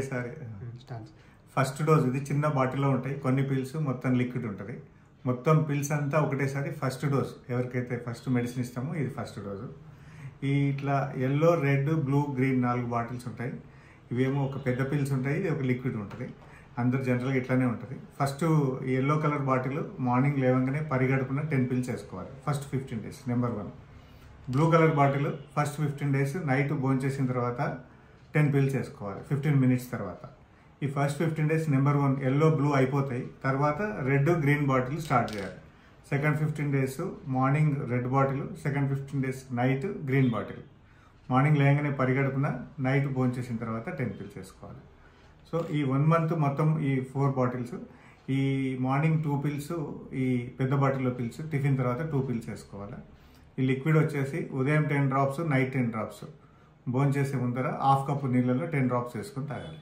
సరే first dose ఇది చిన్న బాటిల్లో ఉంటాయి, కొన్ని పిల్స్ మొత్తం లిక్విడ్ ఉంటుంది. మొత్తం పిల్స్ అంతా ఒకటేసారి ఫస్ట్ డోస్ ఎవరికైతే ఫస్ట్ మెడిసిన్ ఇస్తామో ఇది ఫస్ట్ డోసు. ఈ ఇట్లా yellow, red, blue, green 4 bottles ఉంటాయి. ఇవేమో ఒక పెద్ద పిల్స్ ఉంటాయి, ఇది ఒక లిక్విడ్ ఉంటుంది. అందరు జనరల్గా ఇట్లానే ఉంటుంది. First yellow colour bottle morning లేవగానే పరిగడుపున 10 పిల్స్ వేసుకోవాలి first 15 days, number 1. Blue colour bottle first 15 days night భోంచేసిన తర్వాత 10 పిల్స్ వేసుకోవాలి 15 minutes తర్వాత. ఈ first 15 days number 1 yellow, blue అయిపోతాయి. తర్వాత రెడ్, గ్రీన్ బాటిల్ స్టార్ట్ చేయాలి. Second 15 days morning red bottle, second 15 days night green bottle. Morning లేగానే పరిగడుపున, నైట్ భోంచేసిన తర్వాత 10 పిల్స్ వేసుకోవాలి. సో ఈ 1 month మొత్తం ఈ 4 బాటిల్స్. ఈ మార్నింగ్ 2 పిల్స్ ఈ పెద్ద బాటిల్లో పిల్స్, టిఫిన్ తర్వాత 2 పిల్స్ వేసుకోవాలి. ఈ లిక్విడ్ వచ్చేసి ఉదయం 10 drops, నైట్ 10 drops. భోంచేసే ముందర ½ కప్పు నీళ్ళలో 10 drops వేసుకొని తాగాలి.